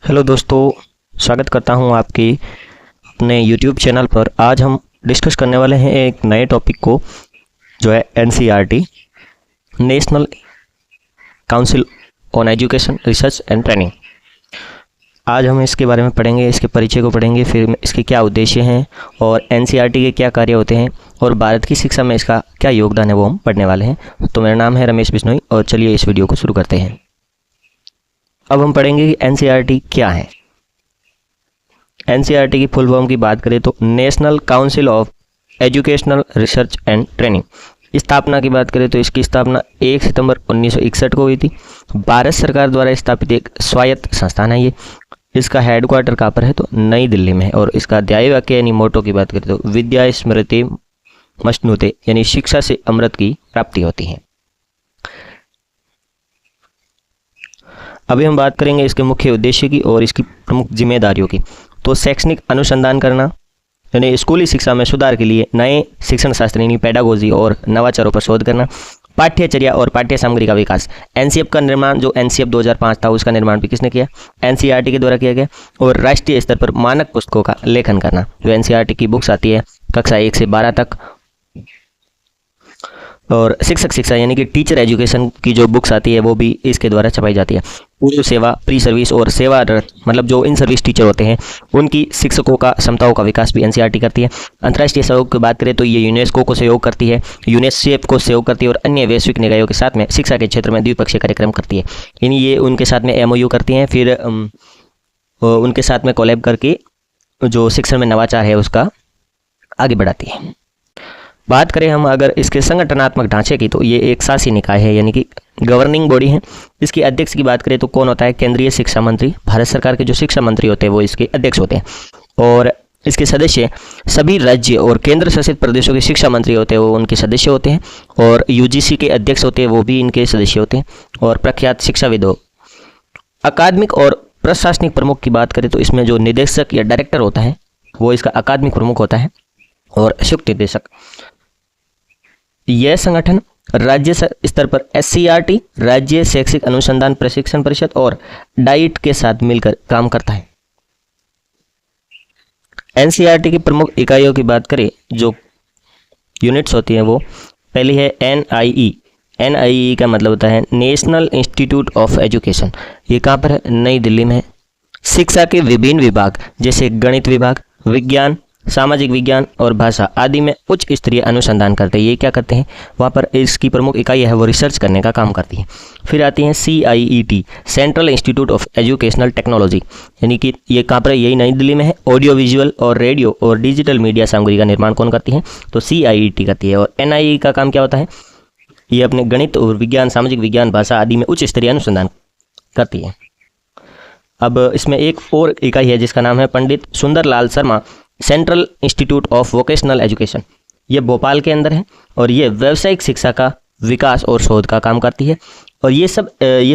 Hello दोस्तों, स्वागत करता हूं आपकी अपने YouTube चैनल पर। आज हम डिस्कस करने वाले हैं एक नए टॉपिक को, जो है NCERT, national council on education research and training. आज हम इसके बारे में पढ़ेंगे, इसके परिचय को पढ़ेंगे, फिर इसके क्या उद्देश्य हैं और NCERT के क्या कार्य होते हैं और भारत की शिक्षा में इसका क्या योगदान है, वो हम पढ़ने वाले हैं। तो मेरा नाम है रमेश बिश्नोई और चलिए इस वीडियो को शुरू करते हैं। अब हम पढ़ेंगे कि NCERT क्या है। NCERT की फुल फॉर्म की बात करें तो national council of educational research and training. स्थापना की बात करें तो इसकी स्थापना 1 सितंबर 1961 को हुई थी। भारत सरकार द्वारा स्थापित एक स्वायत्त संस्थान है ये। इसका हेडक्वार्टर कहाँ पर है तो नई दिल्ली में है। और इसका ध्येय वाक्य यानी मोटो की बात करें तो विद्या स्मृति मश्नुते, यानी शिक्षा से अमृत की प्राप्ति होती है। अभी हम बात करेंगे इसके मुख्य उद्देश्य की और इसकी प्रमुख जिम्मेदारियों की। तो शैक्षणिक अनुसंधान करना, यानी स्कूली शिक्षा में सुधार के लिए नए शिक्षण शास्त्र यानी पेडागोजी और नवाचारों पर शोध करना। पाठ्यचर्या और पाठ्य सामग्री का विकास। NCERT का निर्माण, जो NCERT 2005 था, उसका निर्माण भी किसने किया? NCERT के द्वारा किया गया। और राष्ट्रीय स्तर पर मानक पुस्तकों का लेखन करना। जो NCERT की बुक्स आती है कक्षा 1 से 12 तक, और शिक्षक शिक्षा यानी कि टीचर एजुकेशन की जो बुक्स आती है वो भी इसके द्वारा छपाई जाती है। पूर्व सेवा, प्री सर्विस और सेवारत, मतलब जो इन सर्विस टीचर होते हैं उनकी शिक्षकों का क्षमताओं का विकास भी NCERT करती है। अंतर्राष्ट्रीय सहयोग की बात करें तो ये यूनेस्को को सहयोग करती है, यूनिसेफ को सहयोग करती है और अन्य वैश्विक निकायों के साथ में शिक्षा के क्षेत्र में द्विपक्षीय कार्यक्रम करती है। यानी ये उनके साथ में MOU करती हैं, फिर उनके साथ में कोलैब करके जो शिक्षण में नवाचार है उसका आगे बढ़ाती है। बात करें हम अगर इसके संगठनात्मक ढांचे की, तो ये एक शासी निकाय है, यानी कि गवर्निंग बॉडी है। इसके अध्यक्ष की बात करें तो कौन होता है? केंद्रीय शिक्षा मंत्री। भारत सरकार के जो शिक्षा मंत्री होते हैं वो इसके अध्यक्ष होते हैं। और इसके सदस्य सभी राज्य और केंद्र शासित प्रदेशों के शिक्षा मंत्री होते हैं, वो उनके सदस्य होते हैं। और UGC के अध्यक्ष होते हैं, वो भी इनके सदस्य होते हैं। और प्रख्यात शिक्षाविदों। अकादमिक और प्रशासनिक प्रमुख की बात करें तो इसमें जो निदेशक या डायरेक्टर होता है वो इसका अकादमिक प्रमुख होता है, और संयुक्त निदेशक। यह संगठन राज्य स्तर पर SCERT, राज्य शैक्षिक अनुसंधान प्रशिक्षण परिषद और डाइट के साथ मिलकर काम करता है। NCERT की प्रमुख इकाइयों की बात करें, जो यूनिट्स होती हैं, वो पहली है NIE। NIE का मतलब होता है नेशनल इंस्टीट्यूट ऑफ एजुकेशन। ये कहाँ पर है? नई दिल्ली में है। शिक्षा के विभिन्न विभाग जैसे गणित विभाग, विज्ञान, सामाजिक विज्ञान और भाषा आदि में उच्च स्तरीय अनुसंधान करते हैं। ये क्या करते हैं? वहाँ पर इसकी प्रमुख इकाई है वो रिसर्च करने का काम करती है। फिर आती हैं CIET, central institute of educational technology, यानी कि ये कहाँ पर? यही नई दिल्ली में है। ऑडियो विजुअल और रेडियो और डिजिटल मीडिया सामग्री का निर्माण कौन करती है? तो CIET करती है। और NIE का काम क्या होता है? ये अपने गणित और विज्ञान, सामाजिक विज्ञान, भाषा आदि में उच्च स्तरीय अनुसंधान करती है। अब इसमें एक और इकाई है जिसका नाम है Pandit Sundarlal Sharma, central institute of vocational education. ये भोपाल के अंदर है और ये व्यावसायिक शिक्षा का विकास और शोध का काम करती है। और ये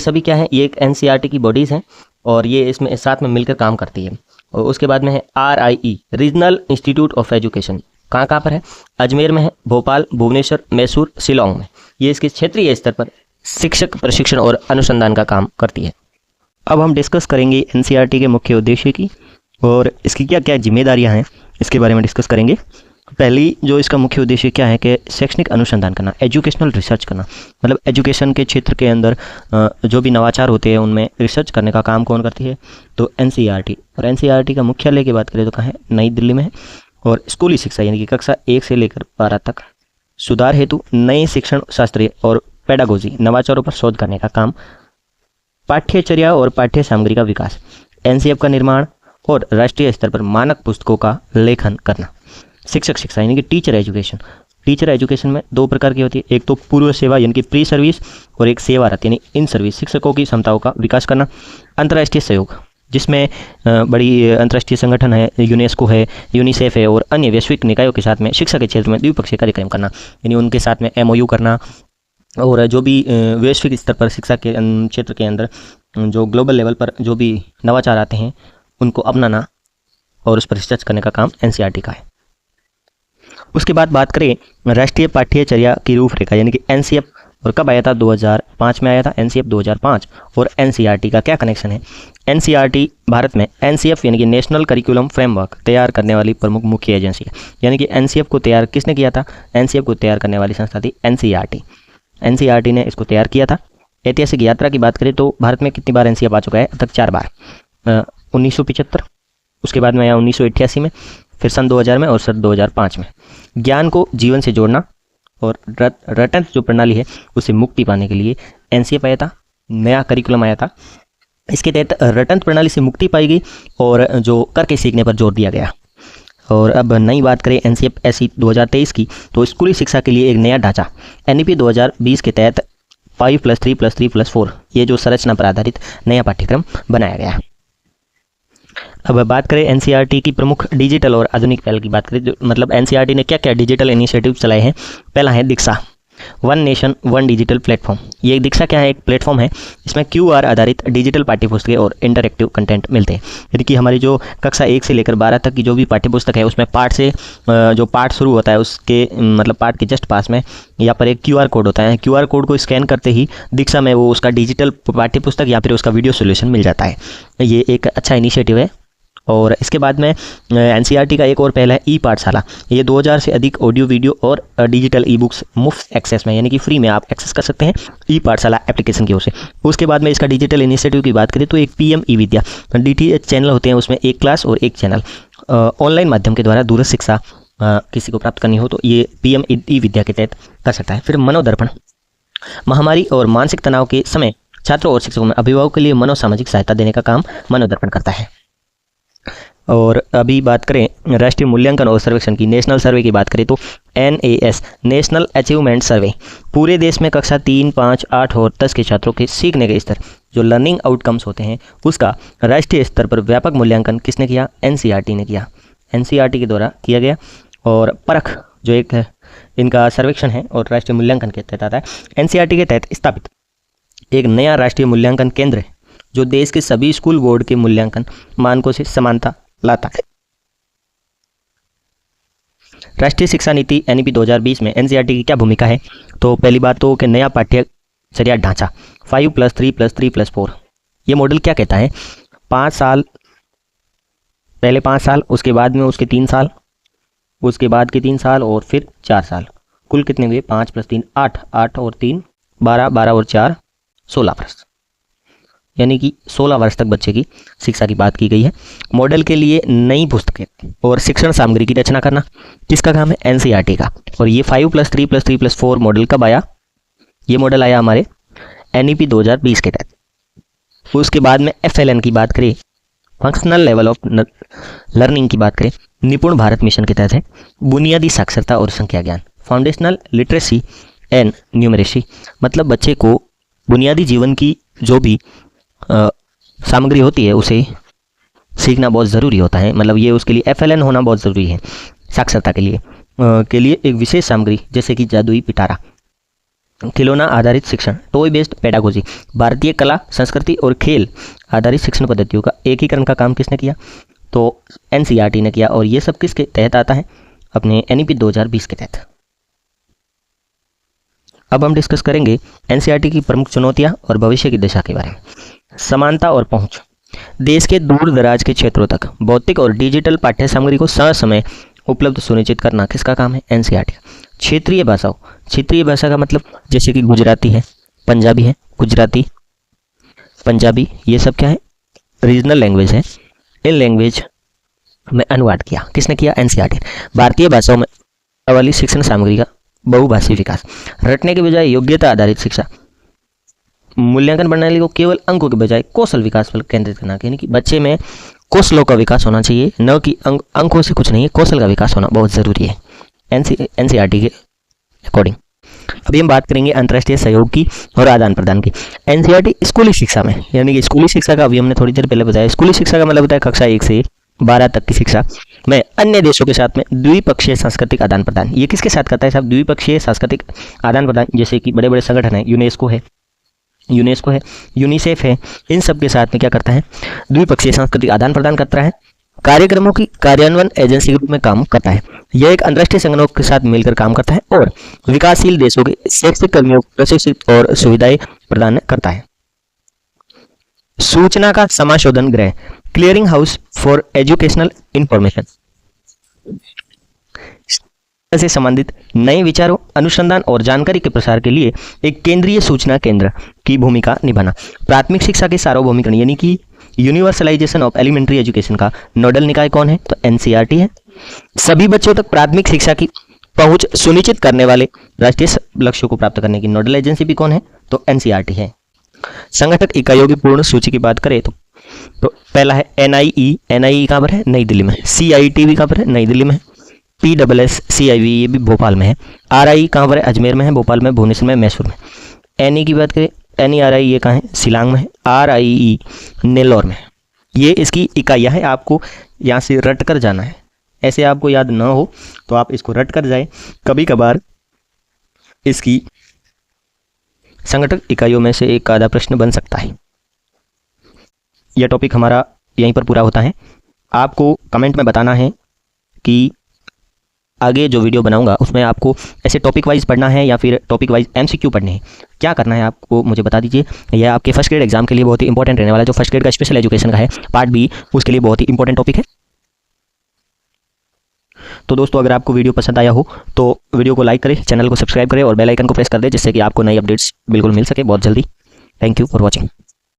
सभी क्या है? ये एक NCERT की बॉडीज़ हैं और ये इसमें साथ में मिलकर काम करती है। और उसके बाद में है RIE, regional institute of education. कहाँ कहाँ पर है? अजमेर में है, भोपाल, भुवनेश्वर, मैसूर, शिलोंग में। ये इसके क्षेत्रीय स्तर पर शिक्षक प्रशिक्षण और अनुसंधान का काम करती है। अब हम डिस्कस करेंगे NCERT के मुख्य उद्देश्य की और इसकी क्या क्या जिम्मेदारियां हैं, इसके बारे में डिस्कस करेंगे। पहली जो इसका मुख्य उद्देश्य क्या है कि शैक्षणिक अनुसंधान करना, एजुकेशनल रिसर्च करना। मतलब एजुकेशन के क्षेत्र के अंदर जो भी नवाचार होते हैं उनमें रिसर्च करने का काम कौन करती है? तो NCERT। और NCERT का मुख्यालय की बात करें तो कहाँ है? नई दिल्ली में है। और स्कूली शिक्षा यानी कि कक्षा 1 से लेकर 12 तक सुधार हेतु नए शिक्षण शास्त्रीय और पेडागोजी, नवाचारों पर शोध करने का काम। पाठ्यचर्या और पाठ्य सामग्री का विकास, NCERT का निर्माण और राष्ट्रीय स्तर पर मानक पुस्तकों का लेखन करना। शिक्षक शिक्षा यानी कि टीचर एजुकेशन। टीचर एजुकेशन में 2 प्रकार की होती है, एक तो पूर्व सेवा यानी कि प्री सर्विस, और एक सेवारत यानी इन सर्विस। शिक्षकों की क्षमताओं का विकास करना। अंतर्राष्ट्रीय सहयोग, जिसमें बड़ी अंतर्राष्ट्रीय संगठन है, यूनेस्को है, यूनिसेफ है और अन्य वैश्विक निकायों के साथ में शिक्षा के क्षेत्र में द्विपक्षीय कार्यक्रम करना, यानी उनके साथ में MOU करना। और जो भी वैश्विक स्तर पर शिक्षा के क्षेत्र के अंदर जो ग्लोबल लेवल पर जो भी नवाचार आते हैं उनको अपनाना और उस पर रिसर्च करने का काम NCERT का है। उसके बाद बात करें राष्ट्रीय पाठ्यचर्या की रूपरेखा, यानी कि NCERT और कब आया था? 2005 में आया था एनसीएफ 2005। और एनसीईआरटी का क्या कनेक्शन है? एनसीईआरटी भारत में एनसीएफ यानी कि नेशनल करिकुलम फ्रेमवर्क तैयार करने वाली प्रमुख मुख्य एजेंसी है। यानी कि एनसीएफ को तैयार किसने किया था? एनसीएफ को तैयार करने वाली संस्था थी एनसीईआरटी। एनसीईआरटी ने इसको तैयार किया था। ऐतिहासिक यात्रा की बात करें तो भारत में कितनी बार एनसीएफ आ चुका है? अब तक 4 बार। 1975, उसके बाद में आया 1988 में, फिर सन 2000 में और सन 2005 में। ज्ञान को जीवन से जोड़ना और रटन जो प्रणाली है उसे मुक्ति पाने के लिए एनसीएफ आया था, नया करिकुलम आया था। इसके तहत रटन प्रणाली से मुक्ति पाई गई और जो करके सीखने पर जोर दिया गया। और अब नई बात करें एनसीएफ ऐसी 2023 की, तो स्कूली शिक्षा के लिए एक नया ढांचा एनईपी 2020 के तहत 5+3+3+4 ये जो संरचना पर आधारित नया पाठ्यक्रम बनाया गया। अब बात करें एनसीईआरटी की प्रमुख डिजिटल और आधुनिक पहल की बात करें, मतलब एनसीईआरटी ने क्या क्या डिजिटल इनिशिएटिव चलाए हैं। पहला है Diksha, one nation one digital platform. ये दीक्षा क्या है? एक प्लेटफॉर्म है, इसमें QR आधारित डिजिटल पाठ्यपुस्तकें और इंटरैक्टिव कंटेंट मिलते हैं। यानी कि हमारी जो कक्षा 1 से लेकर 12 तक की जो भी पाठ्यपुस्तक है उसमें पाठ से जो पाठ शुरू होता है उसके मतलब पाठ के जस्ट पास में यहाँ पर एक QR कोड होता है। QR कोड को स्कैन करते ही दीक्षा में वो उसका डिजिटल पाठ्यपुस्तक या फिर उसका वीडियो सोल्यूशन मिल जाता है। ये एक अच्छा इनिशिएटिव है। और इसके बाद में एनसीईआरटी का एक और पहला है ई पाठशाला। ये 2000 से अधिक ऑडियो वीडियो और डिजिटल ई बुक्स मुफ्त एक्सेस में यानी कि फ्री में आप एक्सेस कर सकते हैं ई पाठशाला एप्लीकेशन की ओर से। उसके बाद में इसका डिजिटल इनिशिएटिव की बात करें तो एक PM ई विद्या DTH चैनल होते हैं, उसमें एक क्लास और एक चैनल ऑनलाइन माध्यम के द्वारा दूरस्थ शिक्षा किसी को प्राप्त करनी हो तो ये PM ई विद्या के तहत कर सकता है। फिर मनोदर्पण, महामारी और मानसिक तनाव के समय छात्रों और शिक्षकों में अभिभावकों के लिए मनोसामाजिक सहायता देने का काम मनोदर्पण करता है। और अभी बात करें राष्ट्रीय मूल्यांकन और सर्वेक्षण की, नेशनल सर्वे की बात करें तो NAS नेशनल अचीवमेंट सर्वे पूरे देश में कक्षा 3, 5, 8 और 10 के छात्रों के सीखने के स्तर जो लर्निंग आउटकम्स होते हैं उसका राष्ट्रीय स्तर पर व्यापक मूल्यांकन किसने किया? एनसीईआरटी ने किया। एनसीईआरटी के द्वारा किया गया। और परख जो एक है इनका सर्वेक्षण है और राष्ट्रीय मूल्यांकन के तहत आता है। एनसीईआरटी के तहत स्थापित एक नया राष्ट्रीय मूल्यांकन केंद्र है जो देश के सभी स्कूल बोर्ड के मूल्यांकन मानकों से समानता लाता है। राष्ट्रीय शिक्षा नीति NEP 2020 में एनसीईआरटी की क्या भूमिका है? तो पहली बात तो कि नया पाठ्यचर्या ढांचा 5+3+3+4 ये मॉडल क्या कहता है? 5 साल, पहले 5 साल, उसके बाद में उसके 3 साल, उसके बाद के 3 साल और फिर 4 साल, कुल कितने हुए? 5 + 3 8, 8 और 3 12, 12 और 4 16 वर्ष, यानी कि 16 वर्ष तक बच्चे की शिक्षा की बात की गई है। मॉडल के लिए नई पुस्तकें और शिक्षण सामग्री की रचना करना किसका काम है? एनसीईआरटी का। और ये 5+3+3+4 मॉडल कब आया? ये मॉडल आया हमारे NEP 2020 के तहत। उसके बाद में FLN की बात करें, फंक्शनल लेवल ऑफ लर्निंग की बात करें, निपुण भारत मिशन के तहत है बुनियादी साक्षरता और संख्या ज्ञान, फाउंडेशनल लिटरेसी एंड न्यूमरेसी, मतलब बच्चे को बुनियादी जीवन की जो भी सामग्री होती है उसे सीखना बहुत ज़रूरी होता है। मतलब ये उसके लिए FLN होना बहुत ज़रूरी है साक्षरता के लिए एक विशेष सामग्री जैसे कि जादुई पिटारा, खिलौना आधारित शिक्षण, टॉय बेस्ड पेडागोजी, भारतीय कला संस्कृति और खेल आधारित शिक्षण पद्धतियों का एकीकरण का काम किसने किया? तो एनसीईआरटी ने किया। और ये सब किसके तहत आता है? अपने NEP 2020 के तहत। अब हम डिस्कस करेंगे एनसीईआरटी की प्रमुख चुनौतियां और भविष्य की दिशा के बारे में। समानता और पहुंच, देश के दूर दराज के क्षेत्रों तक भौतिक और डिजिटल पाठ्य सामग्री को समय उपलब्ध सुनिश्चित करना किसका काम है? एनसीईआरटी। क्षेत्रीय भाषाओं, क्षेत्रीय भाषा का मतलब जैसे कि गुजराती है, पंजाबी है, गुजराती, पंजाबी, ये सब क्या है? रीजनल लैंग्वेज है। इन लैंग्वेज में अनुवाद किया किसने किया? एनसीईआरटी। भारतीय भाषाओं में वाली शिक्षण सामग्री का बहुभाषी विकास, रटने के बजाय योग्यता आधारित शिक्षा, मूल्यांकन प्रणाली को केवल अंकों के बजाय कौशल विकास पर केंद्रित करना, यानी कि बच्चे में कौशलों का विकास होना चाहिए, न कि अंकों से कुछ नहीं है, कौशल का विकास होना बहुत ज़रूरी है एनसीईआरटी के अकॉर्डिंग। अभी हम बात करेंगे अंतर्राष्ट्रीय सहयोग की और आदान प्रदान की। एनसीईआरटी स्कूली शिक्षा में, यानी कि स्कूली शिक्षा का अभी हमने थोड़ी देर पहले बताया, स्कूली शिक्षा का मतलब होता है कक्षा 1 से 12 तक की शिक्षा में अन्य देशों के साथ में द्विपक्षीय सांस्कृतिक आदान प्रदान। ये किसके साथ करता है साहब? द्विपक्षीय सांस्कृतिक आदान प्रदान, जैसे कि बड़े बड़े संगठन हैं, यूनेस्को है, यूनिसेफ है, इन सब के साथ में क्या करता है? द्विपक्षीय सांस्कृतिक आदान प्रदान करता है। कार्यक्रमों की कार्यान्वयन एजेंसी के रूप में काम करता है। यह एक अंतर्राष्ट्रीय संगठनों के साथ मिलकर काम करता है और विकासशील देशों के शैक्षिक कर्मियों को प्रशिक्षित और सुविधाएं प्रदान करता है। सूचना का समाशोधन गृह, clearing house for educational information, से संबंधित नए विचारों, अनुसंधान और जानकारी के प्रसार के लिए एक केंद्रीय सूचना केंद्र की भूमिका निभाना। प्राथमिक शिक्षा के सार्वभौमिकरण यानी कि यूनिवर्सलाइजेशन ऑफ एलिमेंट्री एजुकेशन का नोडल निकाय कौन है? तो एनसीईआरटी है। सभी बच्चों तक प्राथमिक शिक्षा की पहुंच सुनिश्चित करने वाले राष्ट्रीय लक्ष्यों को प्राप्त करने की नोडल एजेंसी भी कौन है? तो एनसीईआरटी है। संगठक इकाइयों की पूर्ण सूची की बात करें तो पहला है एनआईई। एनआईई कहाँ पर है? नई दिल्ली में। सीआईटी भी कहाँ पर है? नई दिल्ली में। PSSCIV ये भी भोपाल में है। RI कहाँ पर है? अजमेर में है, भोपाल में, भुवनेश्वर में, मैसूर में। NE की बात करें, NERI ये कहाँ है? शिलांग में है। RIE नेल्लोर में। ये इसकी इकाइयाँ हैं, आपको यहाँ से रट कर जाना है। ऐसे आपको याद ना हो तो आप इसको रट कर जाए। कभी कभार इसकी संगठक इकाइयों में से एक आधा प्रश्न बन सकता है। यह टॉपिक हमारा यहीं पर पूरा होता है। आपको कमेंट में बताना है कि आगे जो वीडियो बनाऊंगा उसमें आपको ऐसे टॉपिक वाइज पढ़ना है या फिर टॉपिक वाइज MCQ पढ़ने हैं। क्या करना है आपको मुझे बता दीजिए। यह आपके फर्स्ट ग्रेड एग्जाम के लिए बहुत ही इंपॉर्टेंट रहने वाला है। जो फर्स्ट ग्रेड का स्पेशल एजुकेशन का है पार्ट B, उसके लिए बहुत ही इंपॉर्टेंट टॉपिक है। तो दोस्तों, अगर आपको वीडियो पसंद आया हो तो वीडियो को लाइक करें, चैनल को सब्सक्राइब करें और बेल आइकन को प्रेस कर दें, जिससे कि आपको नई अपडेट्स बिल्कुल मिल सके बहुत जल्दी। Thank you for watching.